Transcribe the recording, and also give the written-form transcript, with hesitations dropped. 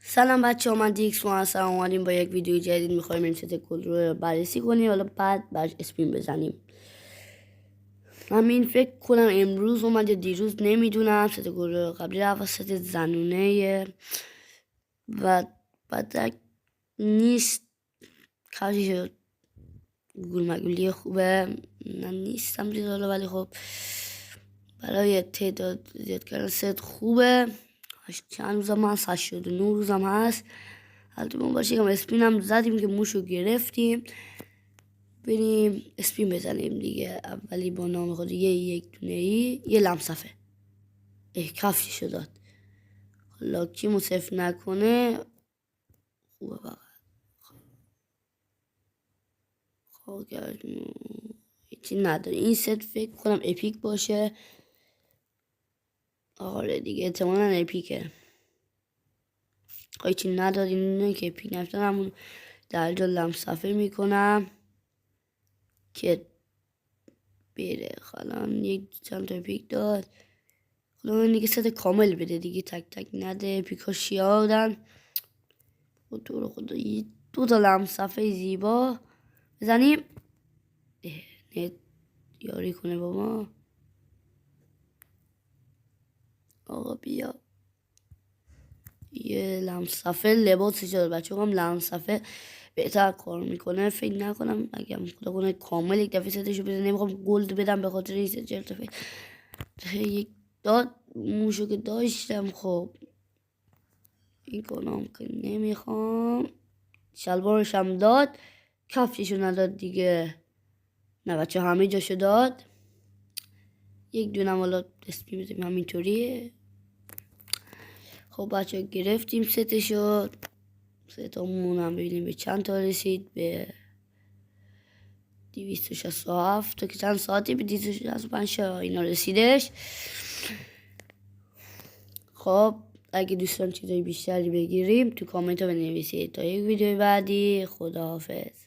سلام بچه ها، من دیکس ما هستم. اومدیم با یک ویدیو جدید. میخوایم این ست کد رو بررسی کنیم، حالا بعد برش اسپین بزنیم. همین فکر کنم امروز اومد یا دیروز، نمیدونم. ست کد رو قبلی رفت ست زنونه و بعد نیست. کارش گول مگولی خوبه. من نیستم دید حالا، ولی خب برای تعداد زیاد کردن ست خوبه. چند روزم هست؟ 89 روزم هست. البته ما باشه که اسپین هم زدیم که موشو گرفتیم. بریم اسپین بزنیم دیگه. اولی با نام خود یک دونه ای یه لمصفه کفششو داد. حالا کی مصرف نکنه خوبه. فقط خب هیچی نداره. این ست فکر کنم اپیک باشه. آره دیگه احتمالاً اپیکه. هیچی نداره. اینه که اپیک نفتن همون درجا لمصفه میکنم که بره. حالا یک چند تا پیک داد. حالا من دیگه ست کامل بده دیگه، تک تک نده. پیکاش یادن تو رو خدا. دو تا لمصفه زیبا بزنیم. نت یاری کنه بابا. آقا بیا. یه لمصفه لباسش داد. بچه هم لمصفه بهتر کار میکنه. فکر نکنم اگه خدا کنه کامل یک دفعه ستشو بده. نمیخوام گلد بدم به خاطر این ست چرت یک داد موشو که داشتم. خب این کنم که نمیخوام. شلوارش هم داد، کفششو نداد دیگه. نه بچه همه جاشو داد. یک دونم حالا اسپین بزنیم همینطوریه. خب بچه گرفتیم ستشو. ستامون هم ببینیم به چند تا رسید. به 267 تا که چند ساعتی به 265 اینا رسیدش. خب اگه دوستان چیزای بیشتری بگیریم تو کامنت ها بنویسید. تا یک ویدیو بعدی، خداحافظ.